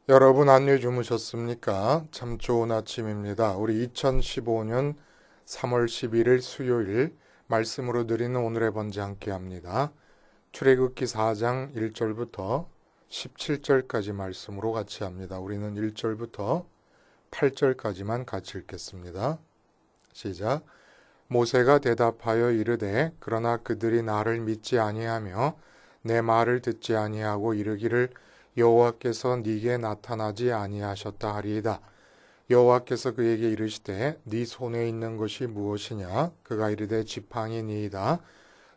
여러분 안녕히 주무셨습니까? 참 좋은 아침입니다. 우리 2015년 3월 11일 수요일 말씀으로 드리는 오늘의 번제 함께 합니다. 출애굽기 4장 1절부터 17절까지 말씀으로 같이 합니다. 우리는 1절부터 8절까지만 같이 읽겠습니다. 시작. 모세가 대답하여 이르되 그러나 그들이 나를 믿지 아니하며 내 말을 듣지 아니하고 이르기를 여호와께서 네게 나타나지 아니하셨다 하리이다. 여호와께서 그에게 이르시되 네 손에 있는 것이 무엇이냐? 그가 이르되 지팡이니이다.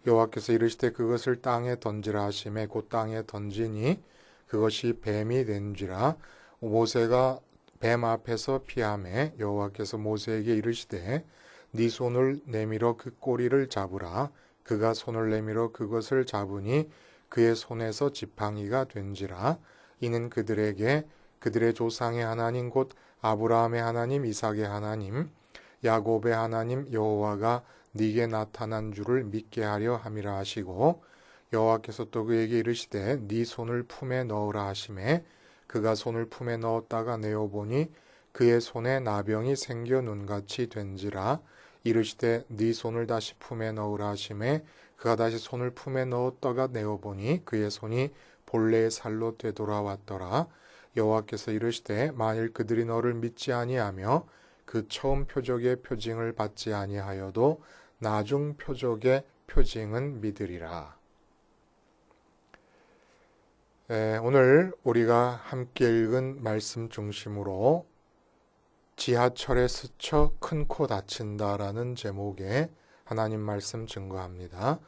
여호와께서 이르시되 그것을 땅에 던지라 하시매 곧 땅에 던지니 그것이 뱀이 된지라. 모세가 뱀 앞에서 피하매 여호와께서 모세에게 이르시되 네 손을 내밀어 그 꼬리를 잡으라. 그가 손을 내밀어 그것을 잡으니 그의 손에서 지팡이가 된지라. 이는 그들에게 그들의 조상의 하나님 곧 아브라함의 하나님 이삭의 하나님 야곱의 하나님 여호와가 네게 나타난 줄을 믿게 하려 함이라 하시고, 여호와께서 또 그에게 이르시되 네 손을 품에 넣으라 하시매 그가 손을 품에 넣었다가 내어보니 그의 손에 나병이 생겨 눈같이 된지라. 이르시되 네 손을 다시 품에 넣으라 하시매 그가 다시 손을 품에 넣었다가 내어보니 그의 손이 본래의 살로 되돌아왔더라. 여호와께서 이르시되 만일 그들이 너를 믿지 아니하며 그 처음 표적의 표징을 받지 아니하여도 나중 표적의 표징은 믿으리라. 오늘 우리가 함께 읽은 말씀 중심으로 지하철에 스쳐 큰 코 다친다라는 제목의 하나님 말씀 증거합니다.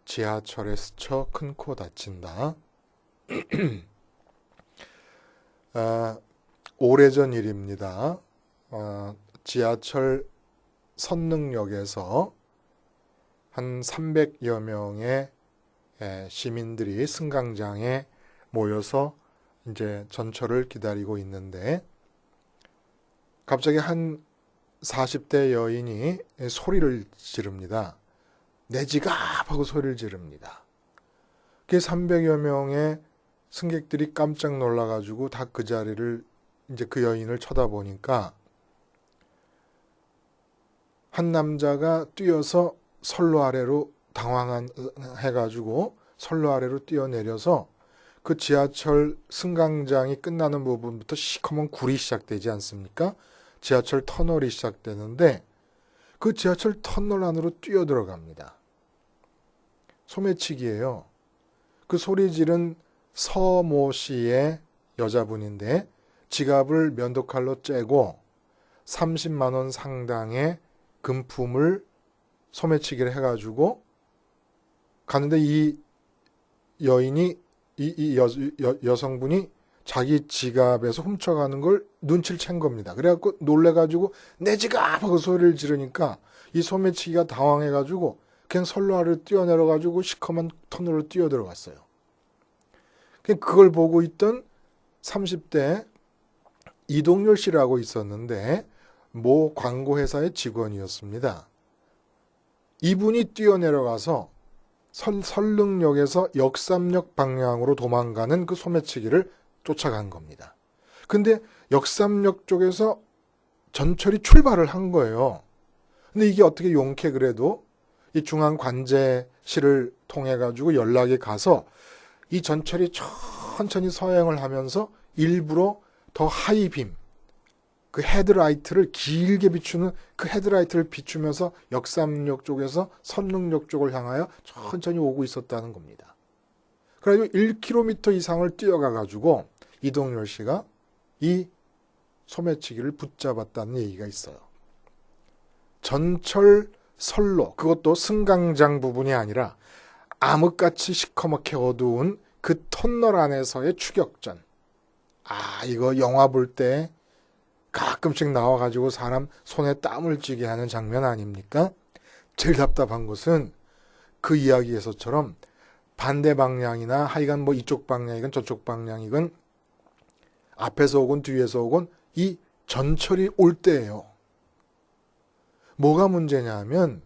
지하철에 스쳐 큰 코 다친다. 오래전 일입니다. 지하철 선릉역에서 한 300여 명의 시민들이 승강장에 모여서 이제 전철을 기다리고 있는데 갑자기 한 40대 여인이 소리를 지릅니다. 내 지갑! 하고 소리를 지릅니다. 그 300여 명의 승객들이 깜짝 놀라가지고 다 그 자리를 이제 그 여인을 쳐다보니까 한 남자가 뛰어서 선로 아래로 당황해가지고 선로 아래로 뛰어내려서 그 지하철 승강장이 끝나는 부분부터 시커먼 굴이 시작되지 않습니까? 지하철 터널이 시작되는데 그 지하철 터널 안으로 뛰어들어갑니다. 소매치기예요. 그 소리 지른 서모 씨의 여자분인데 지갑을 면도칼로 째고 30만 원 상당의 금품을 소매치기를 해가지고 가는데 이 여인이 여성분이 자기 지갑에서 훔쳐가는 걸 눈치를 챈 겁니다. 그래갖고 놀래가지고 내 지갑! 하고 소리를 지르니까 이 소매치기가 당황해가지고 그냥 선로 아래로 뛰어내려가지고 시커먼 터널로 뛰어들어갔어요. 그걸 보고 있던 30대 이동열 씨라고 있었는데 모 광고회사의 직원이었습니다. 이분이 뛰어내려가서 설릉역에서 역삼역 방향으로 도망가는 그 소매치기를 쫓아간 겁니다. 근데 역삼역 쪽에서 전철이 출발을 한 거예요. 근데 이게 어떻게 용케 그래도 이 중앙관제실을 통해 가지고 연락이 가서 이 전철이 천천히 서행을 하면서 일부러 더 하이빔, 그 헤드라이트를 길게 비추는 그 헤드라이트를 비추면서 역삼역 쪽에서 선릉역 쪽을 향하여 천천히 오고 있었다는 겁니다. 그래가지고 1km 이상을 뛰어가가지고 이동열 씨가 이 소매치기를 붙잡았다는 얘기가 있어요. 전철 선로, 그것도 승강장 부분이 아니라 암흑같이 시커멓게 어두운 그 터널 안에서의 추격전. 이거 영화 볼 때 가끔씩 나와가지고 사람 손에 땀을 쥐게 하는 장면 아닙니까? 제일 답답한 것은 그 이야기에서처럼 반대 방향이나 하여간 뭐 이쪽 방향이건 저쪽 방향이건 앞에서 오건 뒤에서 오건 이 전철이 올 때예요. 뭐가 문제냐 하면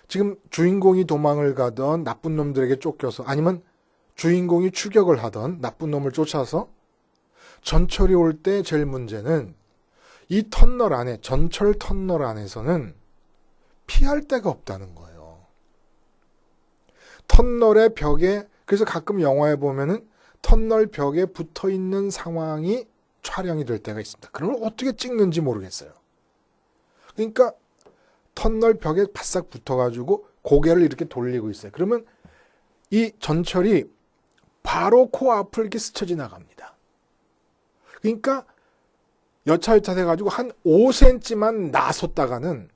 지금 주인공이 도망을 가던 나쁜 놈들에게 쫓겨서 아니면 주인공이 추격을 하던 나쁜 놈을 쫓아서 전철이 올 때 제일 문제는 이 터널 안에, 전철 터널 안에서는 피할 데가 없다는 거예요. 터널의 벽에, 그래서 가끔 영화에 보면은 터널 벽에 붙어 있는 상황이 촬영이 될 때가 있습니다. 그러면 어떻게 찍는지 모르겠어요. 그러니까 터널 벽에 바싹 붙어가지고 고개를 이렇게 돌리고 있어요. 그러면 이 전철이 바로 코앞을 이렇게 스쳐 지나갑니다. 그러니까 여차여차 돼가지고 한 5cm만 나섰다가는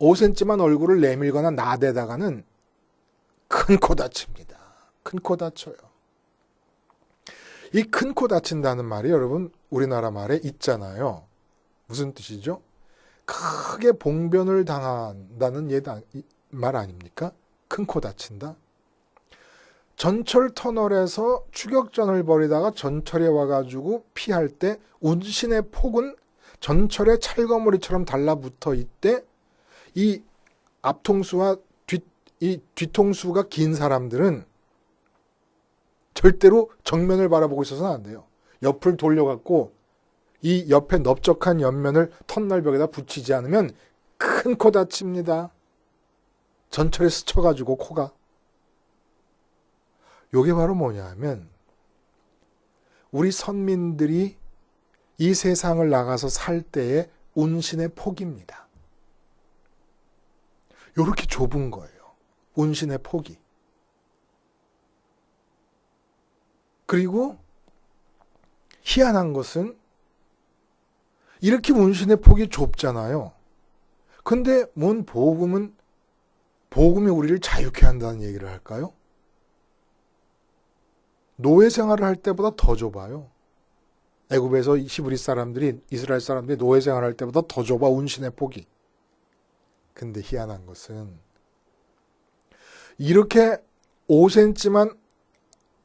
5cm만 얼굴을 내밀거나 나대다가는 큰 코 다칩니다. 큰 코 다쳐요. 이 큰 코 다친다는 말이 여러분 우리나라 말에 있잖아요. 무슨 뜻이죠? 크게 봉변을 당한다는 말 아닙니까? 큰 코 다친다. 전철 터널에서 추격전을 벌이다가 전철에 와가지고 피할 때 운신의 폭은 전철의 찰거머리처럼 달라붙어 있대 이 앞통수와 이 뒤통수가 긴 사람들은 절대로 정면을 바라보고 있어서는 안 돼요. 옆을 돌려갖고 이 옆에 넓적한 옆면을 터널벽에다 붙이지 않으면 큰 코 다칩니다. 전철에 스쳐가지고 코가. 요게 바로 뭐냐 하면 우리 선민들이 이 세상을 나가서 살 때의 운신의 폭입니다. 요렇게 좁은 거예요. 운신의 폭이. 그리고 희한한 것은 이렇게 운신의 폭이 좁잖아요. 근데 뭔 복음이 우리를 자유케 한다는 얘기를 할까요? 노예 생활을 할 때보다 더 좁아요. 애굽에서 히브리 사람들이, 이스라엘 사람들이 노예 생활을 할 때보다 더 좁아, 운신의 폭이. 근데 희한한 것은 이렇게 5cm만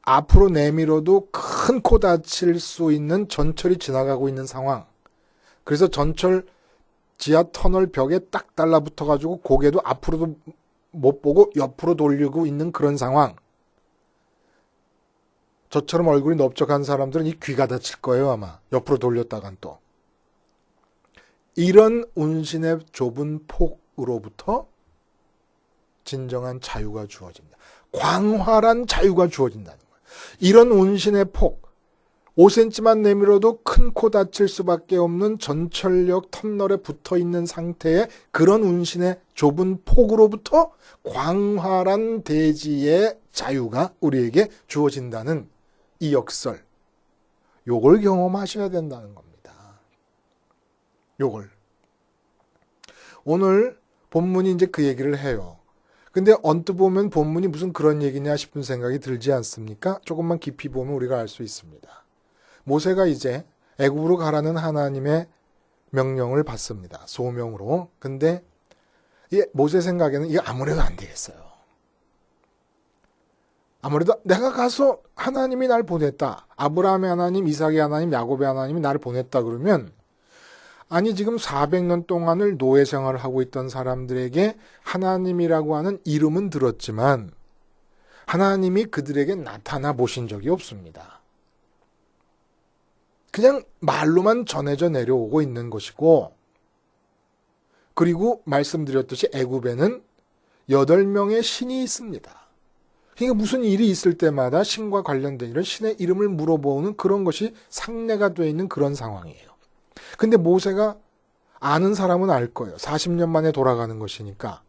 앞으로 내밀어도 큰 코 다칠 수 있는 전철이 지나가고 있는 상황. 그래서 전철 지하 터널 벽에 딱 달라붙어가지고 고개도 앞으로도 못 보고 옆으로 돌리고 있는 그런 상황. 저처럼 얼굴이 넓적한 사람들은 이 귀가 다칠 거예요, 아마. 옆으로 돌렸다간 또. 이런 운신의 좁은 폭으로부터 진정한 자유가 주어집니다. 광활한 자유가 주어진다는 거예요. 이런 운신의 폭, 5cm만 내밀어도 큰 코 다칠 수밖에 없는 전철역 터널에 붙어 있는 상태의 그런 운신의 좁은 폭으로부터 광활한 대지의 자유가 우리에게 주어진다는 이 역설. 요걸 경험하셔야 된다는 겁니다. 요걸. 오늘 본문이 이제 그 얘기를 해요. 근데 언뜻 보면 본문이 무슨 그런 얘기냐 싶은 생각이 들지 않습니까? 조금만 깊이 보면 우리가 알 수 있습니다. 모세가 이제 애굽으로 가라는 하나님의 명령을 받습니다. 소명으로. 근데 모세 생각에는 이게 아무래도 안 되겠어요. 아무래도 내가 가서 하나님이 날 보냈다. 아브라함의 하나님, 이삭의 하나님, 야곱의 하나님이 나를 보냈다 그러면 아니 지금 400년 동안을 노예 생활을 하고 있던 사람들에게 하나님이라고 하는 이름은 들었지만 하나님이 그들에게 나타나 보신 적이 없습니다. 그냥 말로만 전해져 내려오고 있는 것이고 그리고 말씀드렸듯이 애굽에는 8명의 신이 있습니다. 그러니까 무슨 일이 있을 때마다 신과 관련된 이런 신의 이름을 물어보는 그런 것이 상례가 되어 있는 그런 상황이에요. 근데 모세가 아는 사람은 알 거예요. 40년 만에 돌아가는 것이니까.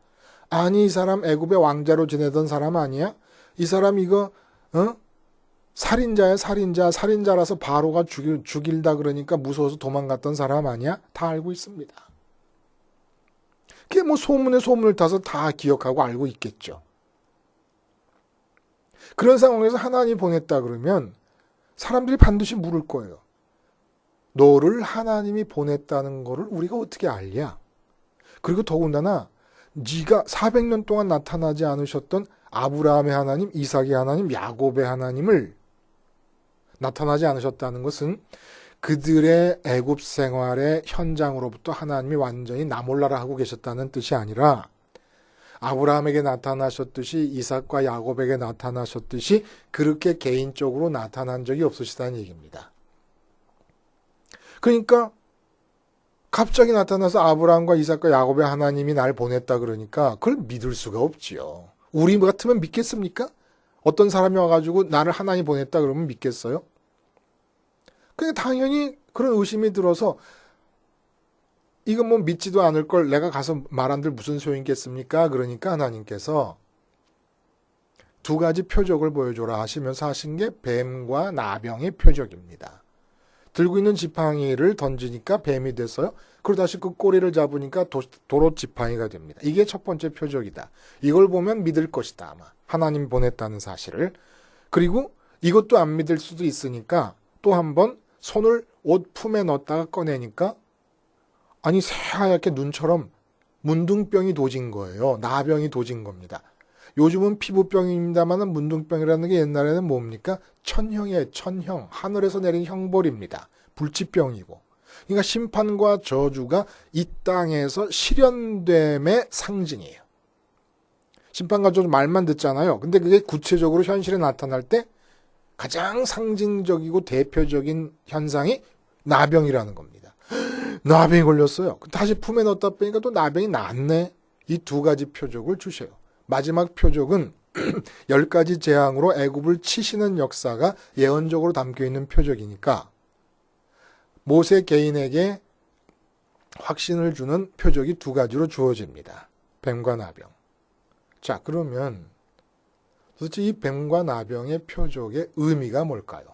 아니 이 사람 애굽의 왕자로 지내던 사람 아니야? 이 사람 이거 살인자야 살인자라서 바로가 죽일다 그러니까 무서워서 도망갔던 사람 아니야? 다 알고 있습니다. 그게 뭐 소문에 소문을 타서 다 기억하고 알고 있겠죠. 그런 상황에서 하나님이 보냈다 그러면 사람들이 반드시 물을 거예요. 너를 하나님이 보냈다는 거를 우리가 어떻게 알냐? 그리고 더군다나 네가 400년 동안 나타나지 않으셨던 아브라함의 하나님, 이삭의 하나님, 야곱의 하나님을 나타나지 않으셨다는 것은 그들의 애굽 생활의 현장으로부터 하나님이 완전히 나몰라라 하고 계셨다는 뜻이 아니라 아브라함에게 나타나셨듯이 이삭과 야곱에게 나타나셨듯이 그렇게 개인적으로 나타난 적이 없으시다는 얘기입니다. 그러니까 갑자기 나타나서 아브라함과 이삭과 야곱의 하나님이 날 보냈다 그러니까 그걸 믿을 수가 없지요. 우리 같으면 믿겠습니까? 어떤 사람이 와가지고 나를 하나님 보냈다 그러면 믿겠어요? 그냥 당연히 그런 의심이 들어서 이건 뭐 믿지도 않을 걸 내가 가서 말한들 무슨 소용있겠습니까? 그러니까 하나님께서 두 가지 표적을 보여줘라 하시면서 하신 게 뱀과 나병의 표적입니다. 들고 있는 지팡이를 던지니까 뱀이 됐어요. 그리고 다시 그 꼬리를 잡으니까 도로 지팡이가 됩니다. 이게 첫 번째 표적이다. 이걸 보면 믿을 것이다 아마. 하나님 보냈다는 사실을. 그리고 이것도 안 믿을 수도 있으니까 또 한 번 손을 옷 품에 넣었다가 꺼내니까 아니 새하얗게 눈처럼 문둥병이 도진 거예요. 나병이 도진 겁니다. 요즘은 피부병입니다만 문둥병이라는 게 옛날에는 뭡니까? 천형이에요. 천형. 하늘에서 내린 형벌입니다. 불치병이고. 그러니까 심판과 저주가 이 땅에서 실현됨의 상징이에요. 심판과 저주 말만 듣잖아요. 근데 그게 구체적으로 현실에 나타날 때 가장 상징적이고 대표적인 현상이 나병이라는 겁니다. 나병이 걸렸어요. 다시 품에 넣었다 빼니까 또 나병이 낫네. 이 두 가지 표적을 주셔요. 마지막 표적은 10가지 재앙으로 애굽을 치시는 역사가 예언적으로 담겨있는 표적이니까 모세 개인에게 확신을 주는 표적이 두 가지로 주어집니다. 뱀과 나병. 자, 그러면 도대체 이 뱀과 나병의 표적의 의미가 뭘까요?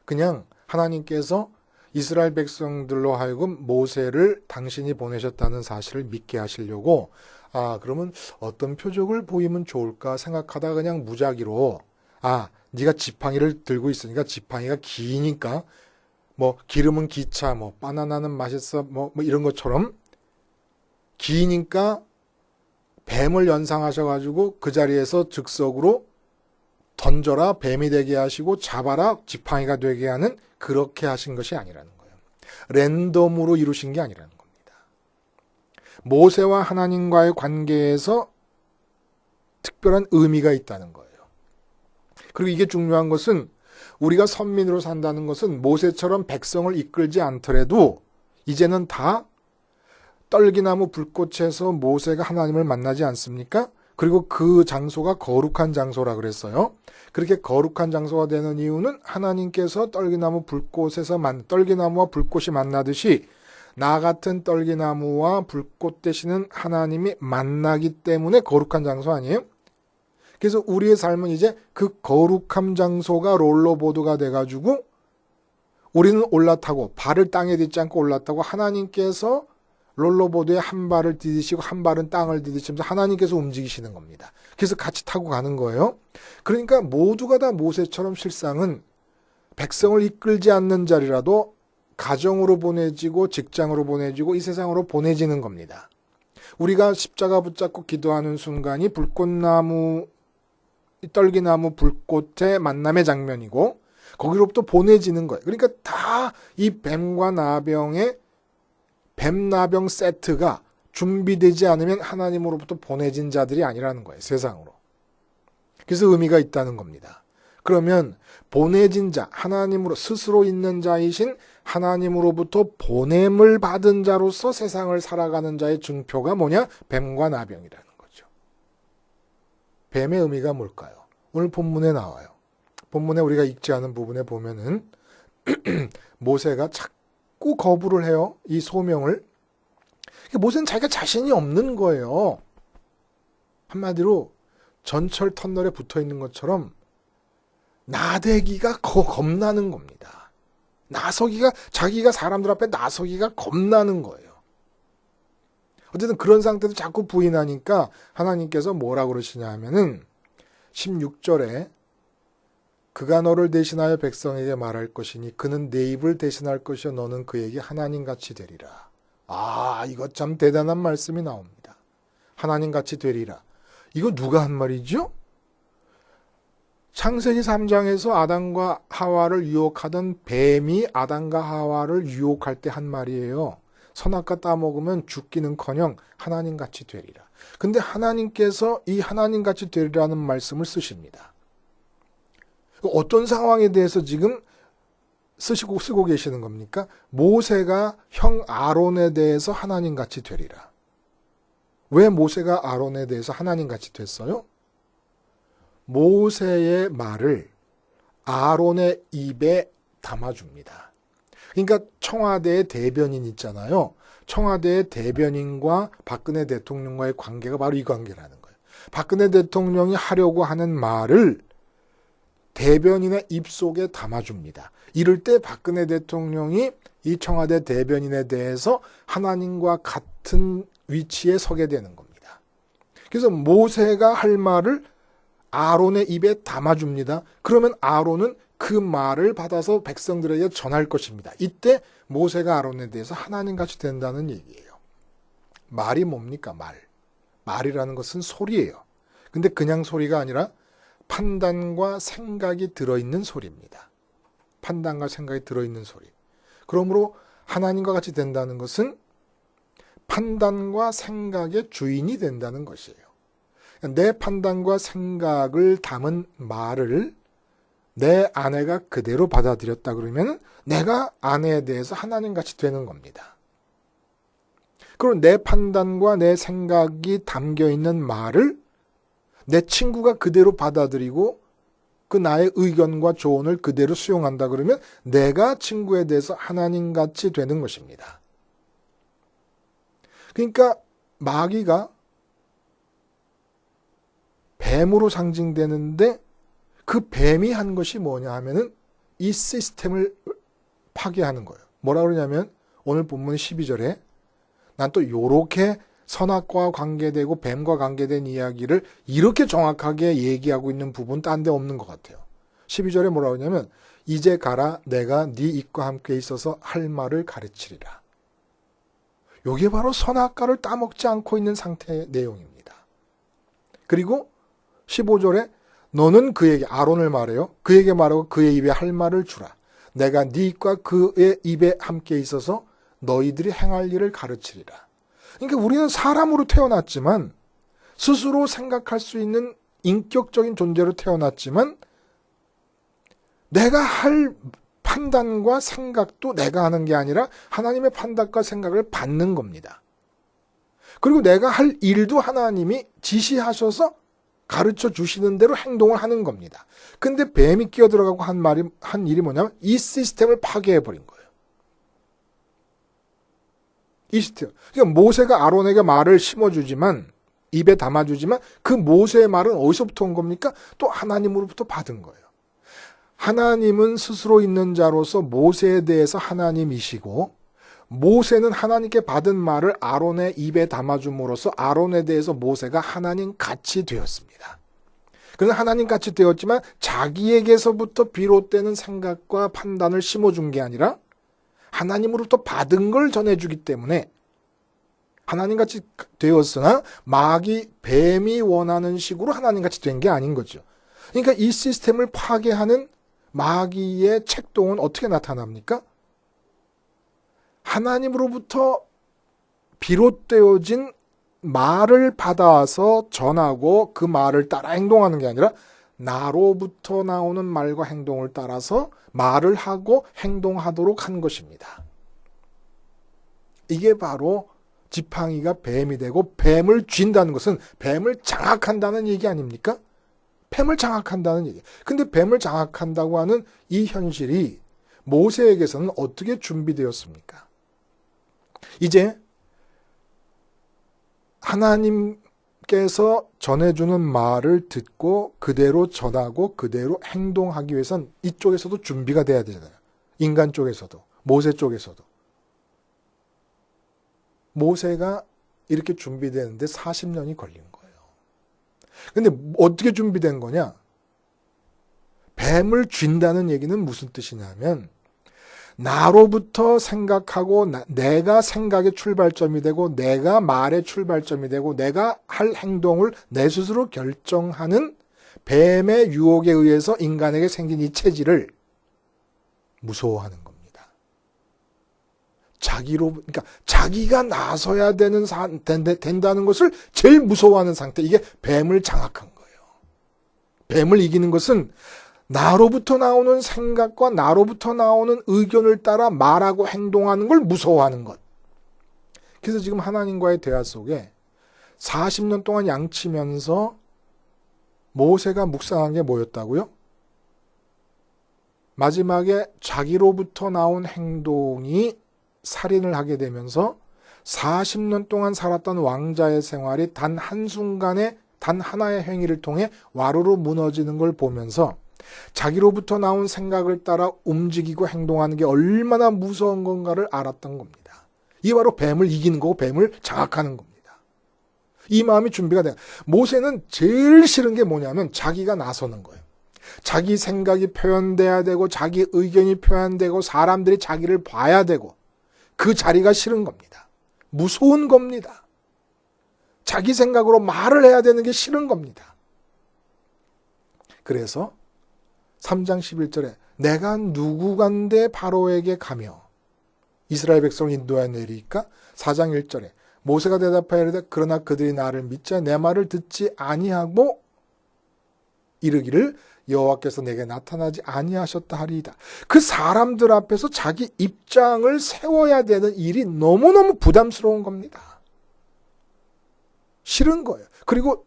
그냥 하나님께서 이스라엘 백성들로 하여금 모세를 당신이 보내셨다는 사실을 믿게 하시려고 그러면 어떤 표적을 보이면 좋을까 생각하다가 그냥 무작위로 네가 지팡이를 들고 있으니까 지팡이가 기니까 뭐 기름은 기차 뭐 바나나는 맛있어 뭐 이런 것처럼 기니까 뱀을 연상하셔가지고 그 자리에서 즉석으로 던져라 뱀이 되게 하시고 잡아라 지팡이가 되게 하는 그렇게 하신 것이 아니라는 거예요. 랜덤으로 이루신 게 아니라는 겁니다. 모세와 하나님과의 관계에서 특별한 의미가 있다는 거예요. 그리고 이게 중요한 것은 우리가 선민으로 산다는 것은 모세처럼 백성을 이끌지 않더라도 이제는 다 떨기나무 불꽃에서 모세가 하나님을 만나지 않습니까? 그리고 그 장소가 거룩한 장소라 그랬어요. 그렇게 거룩한 장소가 되는 이유는 하나님께서 떨기나무와 불꽃이 만나듯이 나 같은 떨기나무와 불꽃 되시는 하나님이 만나기 때문에 거룩한 장소 아니에요? 그래서 우리의 삶은 이제 그 거룩한 장소가 롤러보드가 돼가지고 우리는 올라타고 발을 땅에 딛지 않고 올라타고 하나님께서 롤러보드에 한 발을 디디시고 한 발은 땅을 디디시면서 하나님께서 움직이시는 겁니다. 그래서 같이 타고 가는 거예요. 그러니까 모두가 다 모세처럼 실상은 백성을 이끌지 않는 자리라도 가정으로 보내지고 직장으로 보내지고 이 세상으로 보내지는 겁니다. 우리가 십자가 붙잡고 기도하는 순간이 떨기나무 불꽃의 만남의 장면이고 거기로부터 보내지는 거예요. 그러니까 다 이 뱀과 나병의 뱀나병 세트가 준비되지 않으면 하나님으로부터 보내진 자들이 아니라는 거예요. 세상으로. 그래서 의미가 있다는 겁니다. 그러면 보내진 자, 하나님으로 스스로 있는 자이신 하나님으로부터 보냄을 받은 자로서 세상을 살아가는 자의 증표가 뭐냐? 뱀과 나병이라는 거죠. 뱀의 의미가 뭘까요? 오늘 본문에 나와요. 본문에 우리가 읽지 않은 부분에 보면은 모세가 자꾸 거부를 해요. 이 소명을. 모세는 자기가 자신이 없는 거예요. 한마디로 전철 터널에 붙어 있는 것처럼 나대기가 겁나는 겁니다. 자기가 사람들 앞에 나서기가 겁나는 거예요. 어쨌든 그런 상태도 자꾸 부인하니까 하나님께서 뭐라고 그러시냐 하면은 16절에 그가 너를 대신하여 백성에게 말할 것이니 그는 내 입을 대신할 것이요 너는 그에게 하나님같이 되리라. 이거 참 대단한 말씀이 나옵니다. 하나님같이 되리라. 이거 누가 한 말이죠? 창세기 3장에서 아담과 하와를 유혹하던 뱀이 아담과 하와를 유혹할 때 한 말이에요. 선악과 따먹으면 죽기는커녕 하나님같이 되리라. 근데 하나님께서 이 하나님같이 되리라는 말씀을 쓰십니다. 어떤 상황에 대해서 지금 쓰고 계시는 겁니까? 모세가 형 아론에 대해서 하나님같이 되리라. 왜 모세가 아론에 대해서 하나님같이 됐어요? 모세의 말을 아론의 입에 담아줍니다. 그러니까 청와대의 대변인 있잖아요. 청와대의 대변인과 박근혜 대통령과의 관계가 바로 이 관계라는 거예요. 박근혜 대통령이 하려고 하는 말을 대변인의 입속에 담아줍니다. 이럴 때 박근혜 대통령이 이 청와대 대변인에 대해서 하나님과 같은 위치에 서게 되는 겁니다. 그래서 모세가 할 말을 아론의 입에 담아줍니다. 그러면 아론은 그 말을 받아서 백성들에게 전할 것입니다. 이때 모세가 아론에 대해서 하나님같이 된다는 얘기예요. 말이 뭡니까? 말이라는 것은 소리예요. 근데 그냥 소리가 아니라 판단과 생각이 들어있는 소리입니다. 판단과 생각이 들어있는 소리. 그러므로 하나님과 같이 된다는 것은 판단과 생각의 주인이 된다는 것이에요. 내 판단과 생각을 담은 말을 내 아내가 그대로 받아들였다 그러면 내가 아내에 대해서 하나님같이 되는 겁니다. 그리고 내 판단과 내 생각이 담겨있는 말을 내 친구가 그대로 받아들이고 그 나의 의견과 조언을 그대로 수용한다 그러면 내가 친구에 대해서 하나님같이 되는 것입니다. 그러니까 마귀가 뱀으로 상징되는데 그 뱀이 한 것이 뭐냐 하면은 이 시스템을 파괴하는 거예요. 뭐라 그러냐면 오늘 본문 12절에 난 또 요렇게 선악과 관계되고 뱀과 관계된 이야기를 이렇게 정확하게 얘기하고 있는 부분 딴 데 없는 것 같아요. 12절에 뭐라 그러냐면 이제 가라 내가 네 입과 함께 있어서 할 말을 가르치리라. 이게 바로 선악과를 따먹지 않고 있는 상태의 내용입니다. 그리고 15절에 너는 그에게 아론을 말해요. 그에게 말하고 그의 입에 할 말을 주라. 내가 네 입과 그의 입에 함께 있어서 너희들이 행할 일을 가르치리라. 그러니까 우리는 사람으로 태어났지만 스스로 생각할 수 있는 인격적인 존재로 태어났지만 내가 할 판단과 생각도 내가 하는 게 아니라 하나님의 판단과 생각을 받는 겁니다. 그리고 내가 할 일도 하나님이 지시하셔서 가르쳐 주시는 대로 행동을 하는 겁니다. 근데 뱀이 끼어들어가고 한 일이 뭐냐면 이 시스템을 파괴해버린 거예요. 이 시스템. 그러니까 모세가 아론에게 말을 심어주지만, 입에 담아주지만 그 모세의 말은 어디서부터 온 겁니까? 또 하나님으로부터 받은 거예요. 하나님은 스스로 있는 자로서 모세에 대해서 하나님이시고 모세는 하나님께 받은 말을 아론의 입에 담아줌으로써 아론에 대해서 모세가 하나님같이 되었습니다. 그는 하나님같이 되었지만 자기에게서부터 비롯되는 생각과 판단을 심어준 게 아니라 하나님으로부터 받은 걸 전해주기 때문에 하나님같이 되었으나 마귀 뱀이 원하는 식으로 하나님같이 된 게 아닌 거죠. 그러니까 이 시스템을 파괴하는 마귀의 책동은 어떻게 나타납니까? 하나님으로부터 비롯되어진 말을 받아서 전하고 그 말을 따라 행동하는 게 아니라 나로부터 나오는 말과 행동을 따라서 말을 하고 행동하도록 한 것입니다. 이게 바로 지팡이가 뱀이 되고 뱀을 쥔다는 것은 뱀을 장악한다는 얘기 아닙니까? 뱀을 장악한다는 얘기. 근데 뱀을 장악한다고 하는 이 현실이 모세에게서는 어떻게 준비되었습니까? 이제 하나님께서 전해주는 말을 듣고 그대로 전하고 그대로 행동하기 위해선 이쪽에서도 준비가 돼야 되잖아요. 인간 쪽에서도, 모세 쪽에서도. 모세가 이렇게 준비되는데 40년이 걸린 거예요. 근데 어떻게 준비된 거냐? 뱀을 쥔다는 얘기는 무슨 뜻이냐면 나로부터 생각하고 내가 생각의 출발점이 되고 내가 말의 출발점이 되고 내가 할 행동을 내 스스로 결정하는 뱀의 유혹에 의해서 인간에게 생긴 이 체질을 무서워하는 겁니다. 그러니까 자기가 나서야 된다는 것을 제일 무서워하는 상태. 이게 뱀을 장악한 거예요. 뱀을 이기는 것은 나로부터 나오는 생각과 나로부터 나오는 의견을 따라 말하고 행동하는 걸 무서워하는 것. 그래서 지금 하나님과의 대화 속에 40년 동안 양치면서 모세가 묵상한 게 뭐였다고요? 마지막에 자기로부터 나온 행동이 살인을 하게 되면서 40년 동안 살았던 왕자의 생활이 단 한순간에 단 하나의 행위를 통해 와르르 무너지는 걸 보면서 자기로부터 나온 생각을 따라 움직이고 행동하는 게 얼마나 무서운 건가를 알았던 겁니다. 이게 바로 뱀을 이기는 거고 뱀을 장악하는 겁니다. 이 마음이 준비가 돼요. 모세는 제일 싫은 게 뭐냐면 자기가 나서는 거예요. 자기 생각이 표현돼야 되고 자기 의견이 표현되고 사람들이 자기를 봐야 되고 그 자리가 싫은 겁니다. 무서운 겁니다. 자기 생각으로 말을 해야 되는 게 싫은 겁니다. 그래서 3장 11절에 내가 누구간데 바로에게 가며 이스라엘 백성을 인도하여 내리까 4장 1절에 모세가 대답하여 이르되 그러나 그들이 나를 믿자 내 말을 듣지 아니하고 이르기를 여호와께서 내게 나타나지 아니하셨다 하리이다. 그 사람들 앞에서 자기 입장을 세워야 되는 일이 너무너무 부담스러운 겁니다. 싫은 거예요. 그리고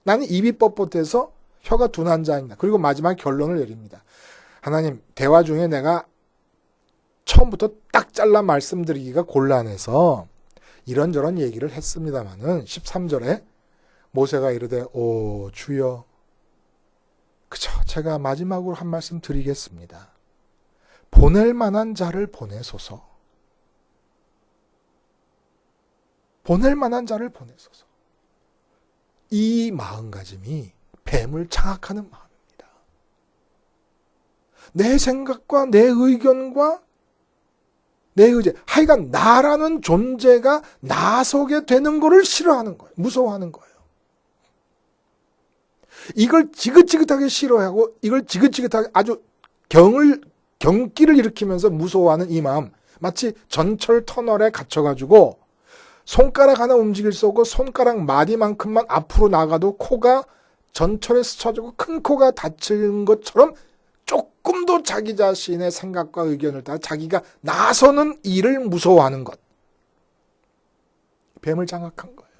나는 입이 뻣뻣해서 혀가 둔한 자입니다. 그리고 마지막 결론을 내립니다. 하나님, 대화 중에 내가 처음부터 딱 잘라 말씀드리기가 곤란해서 이런저런 얘기를 했습니다마는 13절에 모세가 이르되 오 주여 그저 제가 마지막으로 한 말씀 드리겠습니다. 보낼 만한 자를 보내소서. 보낼 만한 자를 보내소서. 이 마음가짐이 뱀을 장악하는 마음입니다. 내 생각과 내 의견과 내 의제, 하여간 나라는 존재가 나서게 되는 것을 싫어하는 거예요. 무서워하는 거예요. 이걸 지긋지긋하게 싫어하고 이걸 지긋지긋하게 아주 경기를 일으키면서 무서워하는 이 마음, 마치 전철 터널에 갇혀가지고 손가락 하나 움직일 수 없고 손가락 마디만큼만 앞으로 나가도 코가 전철에 스쳐지고 큰 코가 다치는 것처럼 조금도 자기 자신의 생각과 의견을 따라 자기가 나서는 일을 무서워하는 것. 뱀을 장악한 거예요.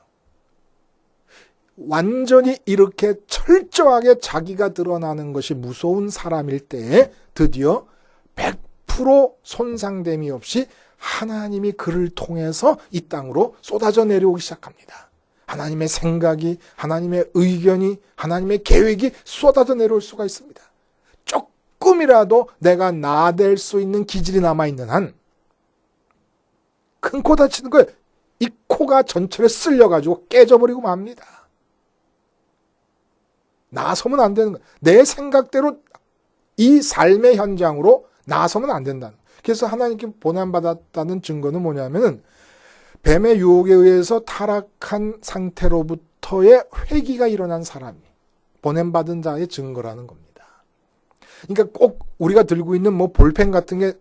완전히 이렇게 철저하게 자기가 드러나는 것이 무서운 사람일 때에 드디어 100% 손상됨이 없이 하나님이 그를 통해서 이 땅으로 쏟아져 내려오기 시작합니다. 하나님의 생각이, 하나님의 의견이, 하나님의 계획이 쏟아져 내려올 수가 있습니다. 조금이라도 내가 나댈 수 있는 기질이 남아있는 한 큰 코 다치는 거예요. 이 코가 전철에 쓸려가지고 깨져버리고 맙니다. 나서면 안 되는 거예요. 내 생각대로 이 삶의 현장으로 나서면 안 된다는 거예요. 그래서 하나님께 고난받았다는 증거는 뭐냐면은 뱀의 유혹에 의해서 타락한 상태로부터의 회귀가 일어난 사람이 보냄받은 자의 증거라는 겁니다. 그러니까 꼭 우리가 들고 있는 뭐 볼펜 같은 게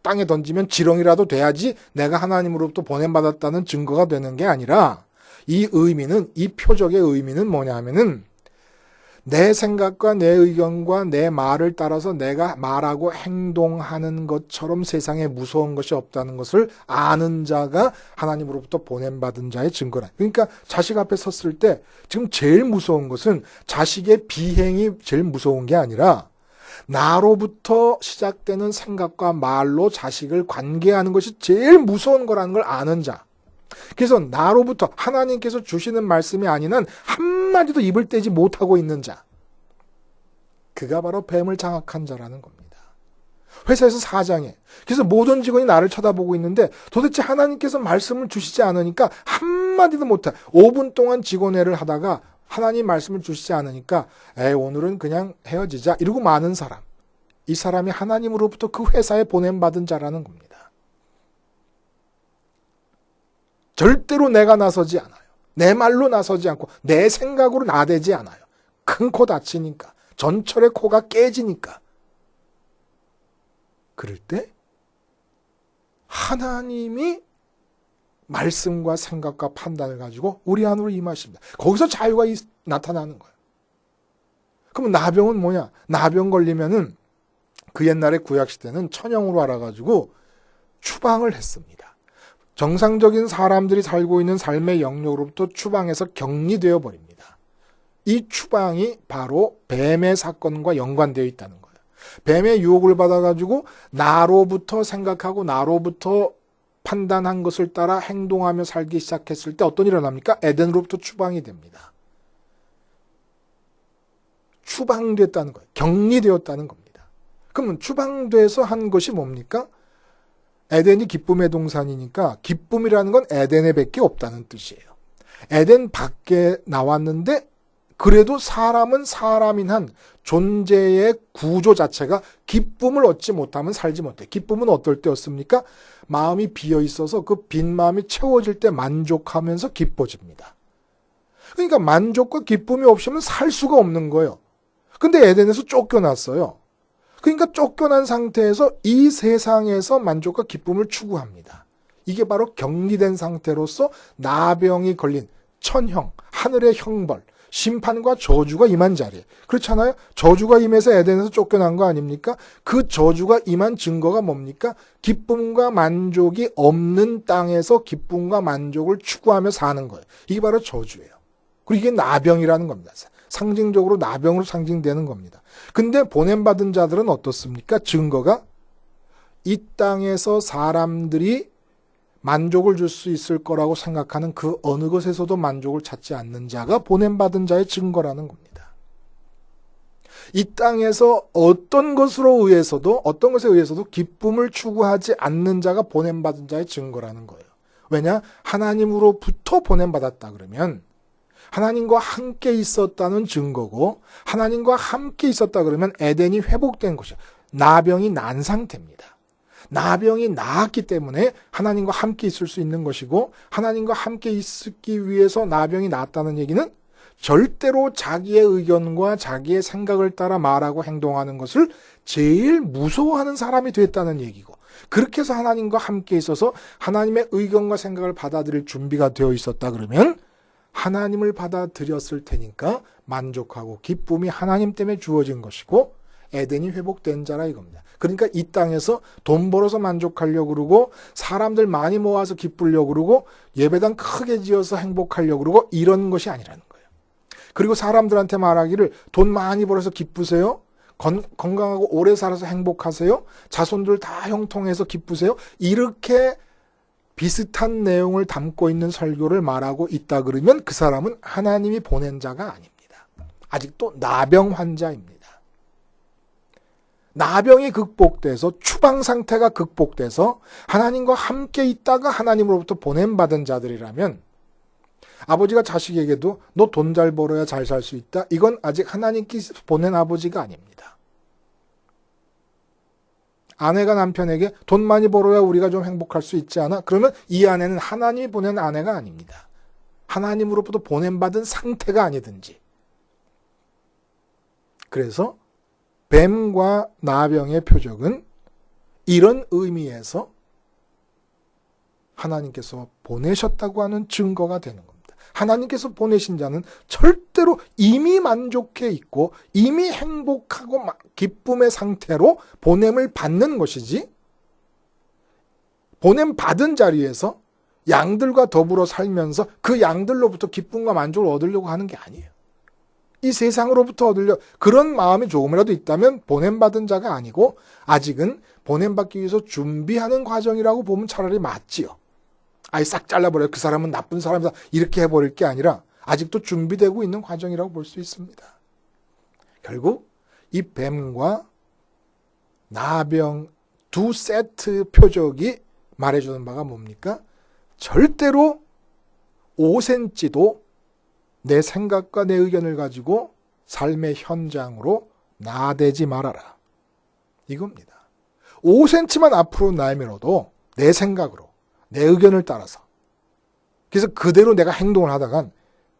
땅에 던지면 지렁이라도 돼야지 내가 하나님으로부터 보냄받았다는 증거가 되는 게 아니라 이 의미는, 이 표적의 의미는 뭐냐 하면은 내 생각과 내 의견과 내 말을 따라서 내가 말하고 행동하는 것처럼 세상에 무서운 것이 없다는 것을 아는 자가 하나님으로부터 보냄받은 자의 증거라. 그러니까 자식 앞에 섰을 때 지금 제일 무서운 것은 자식의 비행이 제일 무서운 게 아니라 나로부터 시작되는 생각과 말로 자식을 관계하는 것이 제일 무서운 거라는 걸 아는 자. 그래서 나로부터 하나님께서 주시는 말씀이 아닌 한 한마디도 입을 떼지 못하고 있는 자. 그가 바로 뱀을 장악한 자라는 겁니다. 회사에서 사장에. 그래서 모든 직원이 나를 쳐다보고 있는데 도대체 하나님께서 말씀을 주시지 않으니까 한마디도 못해. 5분 동안 직원회를 하다가 하나님 말씀을 주시지 않으니까 오늘은 그냥 헤어지자 이러고 마는 사람. 이 사람이 하나님으로부터 그 회사에 보냄받은 자라는 겁니다. 절대로 내가 나서지 않아요. 내 말로 나서지 않고 내 생각으로 나대지 않아요. 큰 코 다치니까. 전철의 코가 깨지니까. 그럴 때 하나님이 말씀과 생각과 판단을 가지고 우리 안으로 임하십니다. 거기서 자유가 나타나는 거예요. 그럼 나병은 뭐냐? 나병 걸리면은 그 옛날에 구약시대는 천형으로 알아가지고 추방을 했습니다. 정상적인 사람들이 살고 있는 삶의 영역으로부터 추방해서 격리되어 버립니다. 이 추방이 바로 뱀의 사건과 연관되어 있다는 거예요. 뱀의 유혹을 받아가지고 나로부터 생각하고 나로부터 판단한 것을 따라 행동하며 살기 시작했을 때 어떤 일이 일어납니까? 에덴으로부터 추방이 됩니다. 추방됐다는 거예요. 격리되었다는 겁니다. 그러면 추방돼서 한 것이 뭡니까? 에덴이 기쁨의 동산이니까 기쁨이라는 건 에덴에 밖에 없다는 뜻이에요. 에덴 밖에 나왔는데 그래도 사람은 사람인 한 존재의 구조 자체가 기쁨을 얻지 못하면 살지 못해. 기쁨은 어떨 때였습니까? 마음이 비어 있어서 그 빈 마음이 채워질 때 만족하면서 기뻐집니다. 그러니까 만족과 기쁨이 없으면 살 수가 없는 거예요. 근데 에덴에서 쫓겨났어요. 그러니까 쫓겨난 상태에서 이 세상에서 만족과 기쁨을 추구합니다. 이게 바로 격리된 상태로서 나병이 걸린 천형, 하늘의 형벌, 심판과 저주가 임한 자리에. 그렇잖아요? 저주가 임해서 에덴에서 쫓겨난 거 아닙니까? 그 저주가 임한 증거가 뭡니까? 기쁨과 만족이 없는 땅에서 기쁨과 만족을 추구하며 사는 거예요. 이게 바로 저주예요. 그리고 이게 나병이라는 겁니다. 상징적으로 나병으로 상징되는 겁니다. 근데 보냄받은 자들은 어떻습니까? 증거가 이 땅에서 사람들이 만족을 줄 수 있을 거라고 생각하는 그 어느 것에서도 만족을 찾지 않는 자가 보냄받은 자의 증거라는 겁니다. 이 땅에서 어떤 것에 의해서도 기쁨을 추구하지 않는 자가 보냄받은 자의 증거라는 거예요. 왜냐? 하나님으로부터 보냄받았다 그러면 하나님과 함께 있었다는 증거고, 하나님과 함께 있었다 그러면 에덴이 회복된 것이에요. 나병이 난 상태입니다. 나병이 나았기 때문에 하나님과 함께 있을 수 있는 것이고, 하나님과 함께 있기 위해서 나병이 나았다는 얘기는 절대로 자기의 의견과 자기의 생각을 따라 말하고 행동하는 것을 제일 무서워하는 사람이 됐다는 얘기고, 그렇게 해서 하나님과 함께 있어서 하나님의 의견과 생각을 받아들일 준비가 되어 있었다 그러면 하나님을 받아들였을 테니까 만족하고 기쁨이 하나님 때문에 주어진 것이고 에덴이 회복된 자라 이겁니다. 그러니까 이 땅에서 돈 벌어서 만족하려고 그러고 사람들 많이 모아서 기쁘려고 그러고 예배당 크게 지어서 행복하려고 그러고 이런 것이 아니라는 거예요. 그리고 사람들한테 말하기를 돈 많이 벌어서 기쁘세요? 건강하고 오래 살아서 행복하세요? 자손들 다 형통해서 기쁘세요? 이렇게 비슷한 내용을 담고 있는 설교를 말하고 있다 그러면 그 사람은 하나님이 보낸 자가 아닙니다. 아직도 나병 환자입니다. 나병이 극복돼서 추방 상태가 극복돼서 하나님과 함께 있다가 하나님으로부터 보냄받은 자들이라면 아버지가 자식에게도 너 돈 잘 벌어야 잘 살 수 있다. 이건 아직 하나님께서 보낸 아버지가 아닙니다. 아내가 남편에게 돈 많이 벌어야 우리가 좀 행복할 수 있지 않아? 그러면 이 아내는 하나님이 보낸 아내가 아닙니다. 하나님으로부터 보냄받은 상태가 아니든지. 그래서 뱀과 나병의 표적은 이런 의미에서 하나님께서 보내셨다고 하는 증거가 되는 겁니다. 하나님께서 보내신 자는 절대로 이미 만족해 있고 이미 행복하고 기쁨의 상태로 보냄을 받는 것이지 보냄 받은 자리에서 양들과 더불어 살면서 그 양들로부터 기쁨과 만족을 얻으려고 하는 게 아니에요. 이 세상으로부터 얻으려 그런 마음이 조금이라도 있다면 보냄받은 자가 아니고 아직은 보냄받기 위해서 준비하는 과정이라고 보면 차라리 맞지요. 아예 싹 잘라버려요. 그 사람은 나쁜 사람이다. 이렇게 해버릴 게 아니라 아직도 준비되고 있는 과정이라고 볼 수 있습니다. 결국 이 뱀과 나병 두 세트 표적이 말해주는 바가 뭡니까? 절대로 5cm도 내 생각과 내 의견을 가지고 삶의 현장으로 나대지 말아라. 이겁니다. 5cm만 앞으로 나면도 내 생각으로 내 의견을 따라서 그래서 그대로 내가 행동을 하다간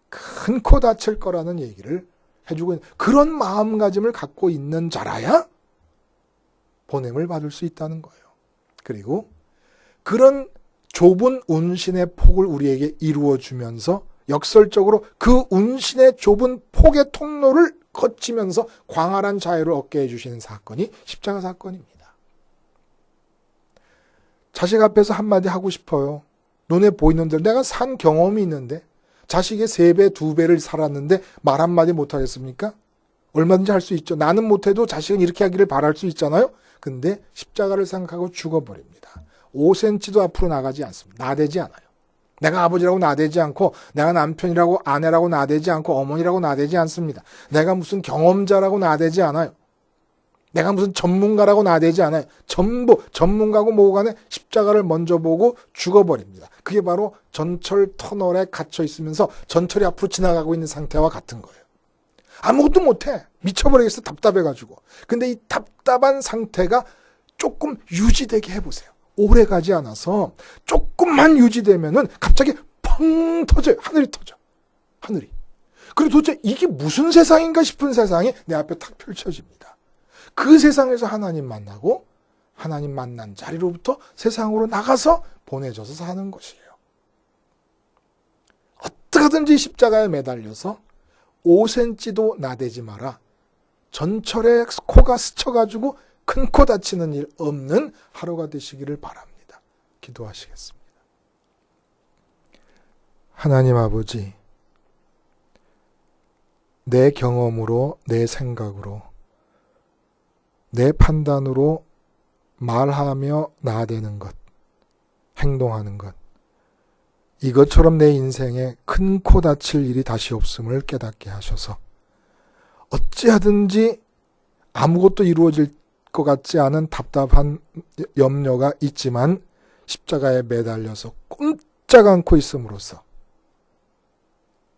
큰 코 다칠 거라는 얘기를 해주고 있는 그런 마음가짐을 갖고 있는 자라야 보냄을 받을 수 있다는 거예요. 그리고 그런 좁은 운신의 폭을 우리에게 이루어주면서 역설적으로 그 운신의 좁은 폭의 통로를 거치면서 광활한 자유를 얻게 해주시는 사건이 십자가 사건입니다. 자식 앞에서 한마디 하고 싶어요. 눈에 보이는 대로 내가 산 경험이 있는데 자식의 3배, 2배를 살았는데 말 한마디 못하겠습니까? 얼마든지 할 수 있죠. 나는 못해도 자식은 이렇게 하기를 바랄 수 있잖아요. 근데 십자가를 생각하고 죽어버립니다. 5cm도 앞으로 나가지 않습니다. 나대지 않아요. 내가 아버지라고 나대지 않고 내가 남편이라고 아내라고 나대지 않고 어머니라고 나대지 않습니다. 내가 무슨 경험자라고 나대지 않아요. 내가 무슨 전문가라고 나대지 않아요. 전부 전문가고 뭐고 간에 십자가를 먼저 보고 죽어버립니다. 그게 바로 전철 터널에 갇혀 있으면서 전철이 앞으로 지나가고 있는 상태와 같은 거예요. 아무것도 못해. 미쳐버리겠어. 답답해가지고. 근데 이 답답한 상태가 조금 유지되게 해보세요. 오래 가지 않아서 조금만 유지되면은 갑자기 펑 터져요. 하늘이 터져. 하늘이. 그리고 도대체 이게 무슨 세상인가 싶은 세상이 내 앞에 탁 펼쳐집니다. 그 세상에서 하나님 만나고 하나님 만난 자리로부터 세상으로 나가서 보내져서 사는 것이에요. 어떻게든지 십자가에 매달려서 5cm도 나대지 마라. 전철에 코가 스쳐가지고 큰 코 다치는 일 없는 하루가 되시기를 바랍니다. 기도하시겠습니다. 하나님 아버지, 내 경험으로, 내 생각으로, 내 판단으로 말하며 나대는 것, 행동하는 것, 이것처럼 내 인생에 큰 코 다칠 일이 다시 없음을 깨닫게 하셔서 어찌하든지 아무것도 이루어질 것 같지 않은 답답한 염려가 있지만 십자가에 매달려서 꼼짝 않고 있음으로써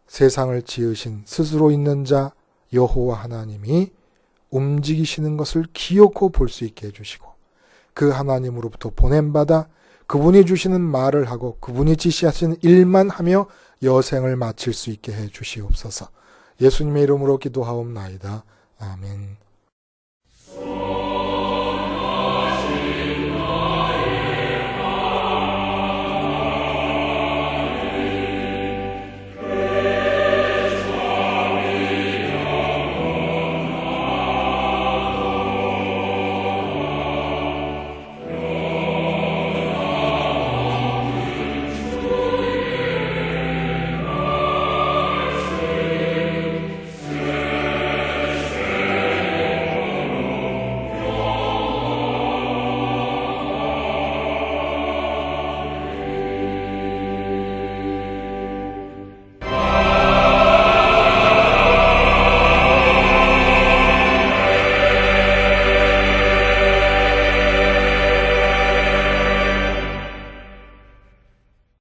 세상을 지으신 스스로 있는 자 여호와 하나님이 움직이시는 것을 기어코 볼 수 있게 해주시고 그 하나님으로부터 보냄받아 그분이 주시는 말을 하고 그분이 지시하시는 일만 하며 여생을 마칠 수 있게 해주시옵소서. 예수님의 이름으로 기도하옵나이다. 아멘.